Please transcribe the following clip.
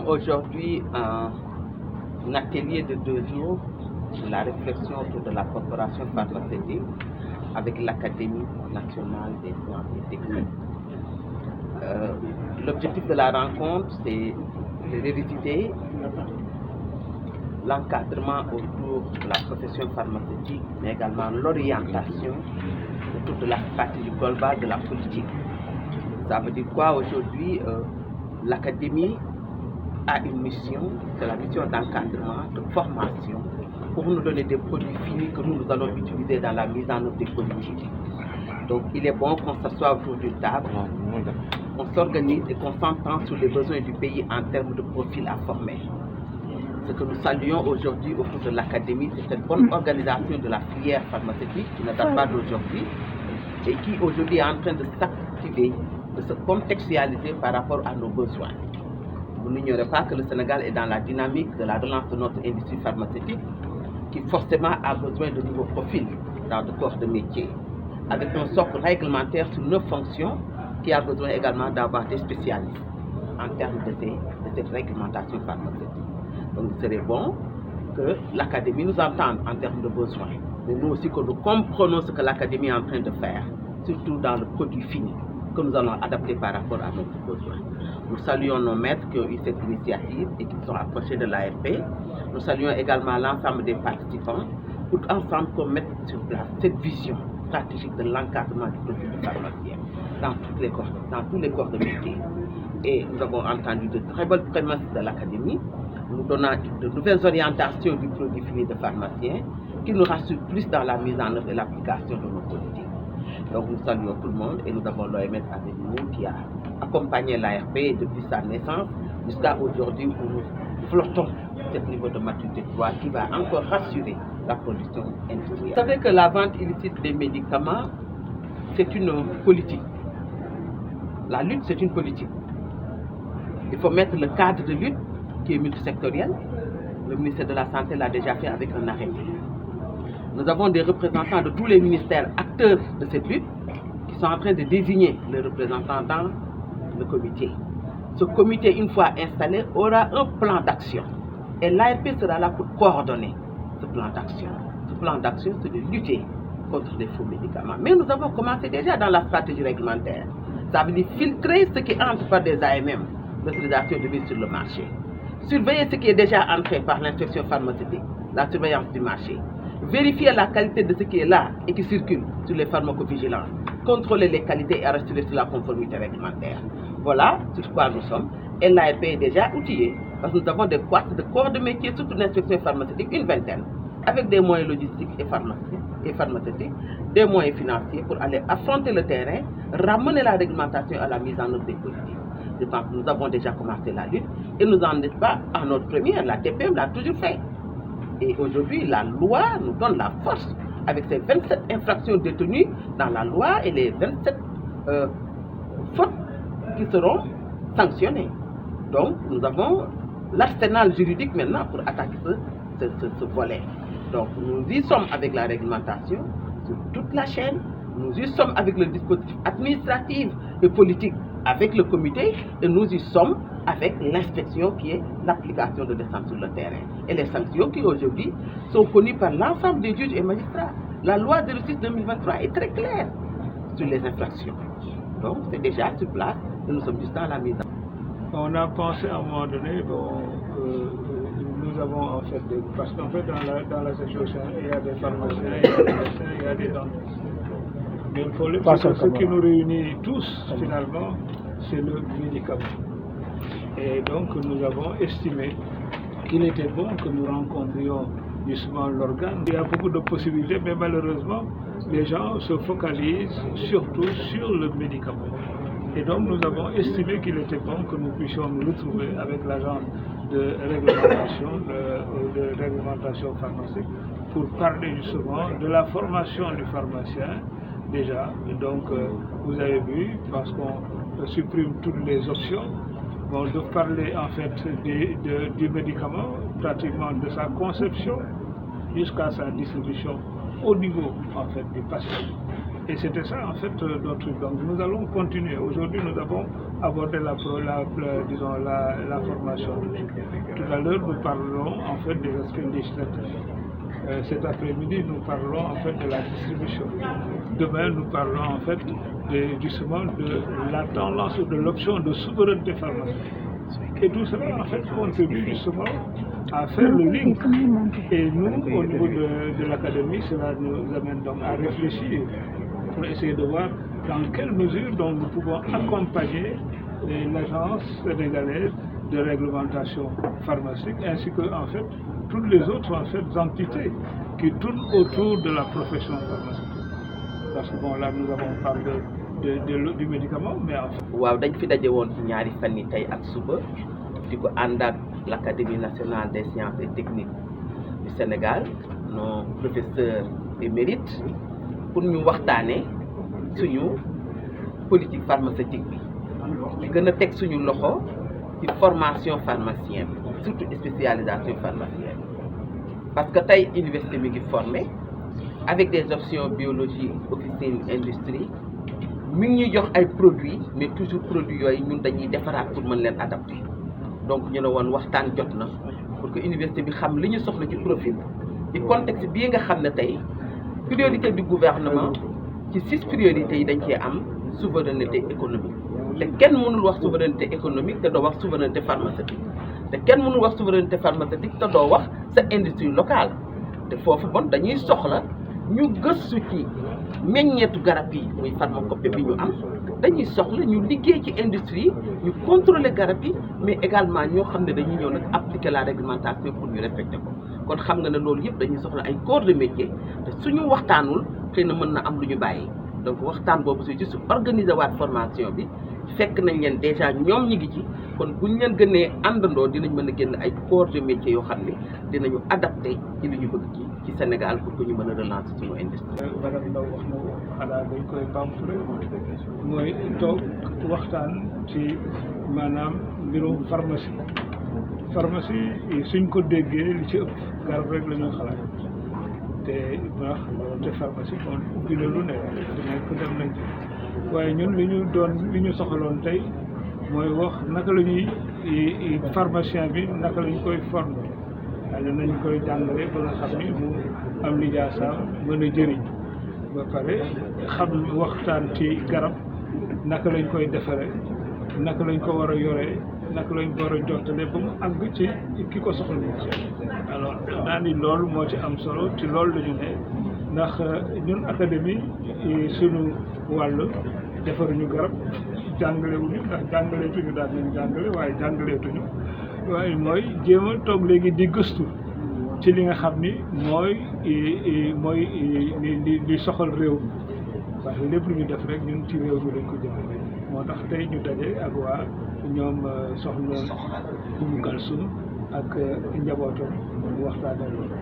aujourd'hui un atelier de 2 jours sur la réflexion autour de la corporation pharmaceutique avec l'Académie nationale des sciences et techniques. L'objectif de la rencontre, c'est de revisiter l'encadrement autour de la profession pharmaceutique, mais également l'orientation autour de la stratégie globale de la politique. Ça veut dire quoi aujourd'hui? L'Académie a une mission, c'est la mission d'encadrement, de formation, pour nous donner des produits finis que nous allons utiliser dans la mise en œuvre des politiques. Donc il est bon qu'on s'assoie autour d'une table, on s'organise et qu'on s'entend sur les besoins du pays en termes de profils à former. Ce que nous saluons aujourd'hui autour de l'Académie, c'est cette bonne organisation de la filière pharmaceutique qui ne date pas d'aujourd'hui et qui aujourd'hui est en train de s'activer, de se contextualiser par rapport à nos besoins. Vous n'ignorez pas que le Sénégal est dans la dynamique de la relance de notre industrie pharmaceutique qui forcément a besoin de nouveaux profils dans le corps de métier, avec un socle réglementaire sur 9 fonctions qui a besoin également d'avoir des spécialistes en termes de cette réglementation pharmaceutique. Donc il serait bon que l'Académie nous entende en termes de besoins, mais nous aussi que nous comprenons ce que l'Académie est en train de faire, surtout dans le produit fini, que nous allons adapter par rapport à nos besoins. Nous saluons nos maîtres qui ont eu cette initiative et qui sont approchés de l'ARP. Nous saluons également l'ensemble des participants pour ensemble qu'on mette sur place cette vision stratégique de l'encadrement du produit pharmacien dans tous les corps de métier. Et nous avons entendu de très bonnes prémices de l'Académie, nous donnant de nouvelles orientations du produit fini de pharmacien qui nous rassurent plus dans la mise en œuvre et l'application de nos politiques. Donc nous saluons tout le monde et nous avons l'OMS avec nous qui a accompagné l'ARP depuis sa naissance jusqu'à aujourd'hui où nous flottons à ce niveau de maturité 3 qui va encore rassurer la production industrielle. Vous savez que la vente illicite des médicaments, c'est une politique. La lutte, c'est une politique. Il faut mettre le cadre de lutte qui est multisectoriel. Le ministère de la Santé l'a déjà fait avec un arrêté. Nous avons des représentants de tous les ministères acteurs de cette lutte qui sont en train de désigner les représentants dans le comité. Ce comité, une fois installé, aura un plan d'action. Et l'ARP sera là pour coordonner ce plan d'action. Ce plan d'action, c'est de lutter contre les faux médicaments. Mais nous avons commencé déjà dans la stratégie réglementaire. Ça veut dire filtrer ce qui entre par des AMM, l'autorisation de mise sur le marché. Surveiller ce qui est déjà entré par l'inspection pharmaceutique, la surveillance du marché. Vérifier la qualité de ce qui est là et qui circule sur les pharmacovigilances. Contrôler les qualités et assurer sur la conformité réglementaire. Voilà sur quoi nous sommes. Et l'ARP est déjà outillée parce que nous avons des boîtes de corps de métier, surtout l'inspection pharmaceutique, une vingtaine, avec des moyens logistiques et pharmaceutiques, des moyens financiers pour aller affronter le terrain, ramener la réglementation à la mise en œuvre des politiques. Je pense que nous avons déjà commencé la lutte et nous n'en sommes pas à notre première, la TPM l'a toujours fait. Et aujourd'hui, la loi nous donne la force avec ces 27 infractions détenues dans la loi et les 27 fautes qui seront sanctionnées. Donc, nous avons l'arsenal juridique maintenant pour attaquer ce volet. Donc, nous y sommes avec la réglementation sur toute la chaîne, nous y sommes avec le dispositif administratif et politique avec le comité et nous y sommes avec l'inspection qui est l'application de descente sur le terrain. Et les sanctions qui aujourd'hui sont connues par l'ensemble des juges et magistrats. La loi 06-2023 est très claire sur les infractions. Donc c'est déjà sur place et nous sommes juste dans la mise en œuvre. On a pensé à un moment donné, nous avons en fait, parce qu'en fait dans la section, il y a des pharmaciens, il y a des médecins, il y a des dentistes. Mais le problème, c'est que ce qui nous réunit tous, finalement, c'est le médicament. Et donc, nous avons estimé qu'il était bon que nous rencontrions justement l'organe. Il y a beaucoup de possibilités, mais malheureusement, les gens se focalisent surtout sur le médicament. Et donc, nous avons estimé qu'il était bon que nous puissions nous retrouver avec l'agence de réglementation pharmaceutique pour parler justement de la formation du pharmacien. Déjà, donc vous avez vu, parce qu'on supprime toutes les options, de parler en fait du médicament, pratiquement de sa conception jusqu'à sa distribution au niveau en fait du patient. Et c'était ça en fait notre truc. Donc nous allons continuer. Aujourd'hui nous avons abordé la formation. Tout à l'heure nous parlerons en fait des aspects législatifs. Cet après-midi nous parlerons en fait de la distribution. Demain nous parlerons en fait justement de la tendance ou de l'option de souveraineté pharmaceutique. Et tout cela en fait contribue justement à faire le link. Et nous, au niveau de l'académie, cela nous amène donc à réfléchir pour essayer de voir dans quelle mesure donc, nous pouvons accompagner l'agence sénégalaise de réglementation pharmaceutique ainsi que en fait toutes les autres en fait entités qui tournent autour de la profession pharmaceutique. Parce que bon là nous avons parlé du médicament, mais en fait. waaw dañ fi daje woon ci ñaari fan yi tey ak suba di ko ànd ak l'Académie nationale des sciences et techniques du Sénégal nos professeurs émérites pour ñu waxtaanee suñu politique pharmaceutique bi gën a teg suñu loxo ci formation pharmacienne surtout spécialisation pharmacienne parce que tey université mi ngi formé avec des options biologie officine industrie mi ngi ñuy jox ay produits mais toujours produits yooyu ñun dañuy defaraat pour mën leen adapter donc ñu ne woon waxtaan jot na pour que université bi xam li ñu soxla ci profil ci contexte bii nga xam ne tey priorité du gouvernement ci 6 priorités yi dañ cee am souveraineté économique te kenn mënul wax souveraineté économique te doo wax souveraineté pharmaceutique te kenn mënul wax souveraineté pharmaceutique te doo wax sa industrie locale te foofu bon dañuy soxla ñu gëstu ci meññeetu garab yi muy pharmacopée bi ñu am dañuy soxla ñu liggéey ci industrie ñu contrôler garab yi mais également ñoo xam ne dañuy ñëw nag appliquer la réglementation pour ñu respecter ko kon xam nga ne loolu yëpp dañuy soxla ay corps de métier te suñu waxtaanul xëy na mën na am lu ñu bàyyi donc waxtaan boobu c'est juste organiser waat formation bi fekk nañ leen déjà ñoom ñi ngi ci kon buñ leen gënee àndandoo dinañ mën a génn ay corps de métier yoo xam ne dinañu adapté ci li ñu bëgg ci Sénégal pour que ñu mën a relancer suñu industrie. Madame Ndao wax na ko xanaa dañ koy bamtu rek mooy toog waxtaan ci maanaam mbirum pharmacie suñ ko déggee li ci ëpp garab rek la ñuy xalaat te pharmacie kon ubbi na lu ne nekk dem nañ ci waaye ñun li ñu soxaloon tey mooy wax naka la ñuy pharmacien bi naka la ñu koy former waaye nañ koy jàngale ba nga xam ni mu am lijaasa mën a jëriñ ba pare xam waxtaan ci garab naka lañ koy defaree naka lañ ko war a yoree naka lañ ko war a jottale ba mu àgg ci ki ko soxla alors naa ni loolu moo ci am solo ci loolu la ñu ne ndax ñun académie suñu wàll defaruñu garab jàngalewuñu ndax jàngaleetuñu daal nañ jàngale waaye jàngaleetuñu waaye mooy jéem a toog léegi di gëstu ci li nga xam ni mooy li soxal réew mi parce que lépp lu ñu def rek ñun ci réew mi lañ ko jëmale moo tax tey ñu daje ak waa ñoom soxna Oumou Kalsoum ak njabootam waxtaanee loolu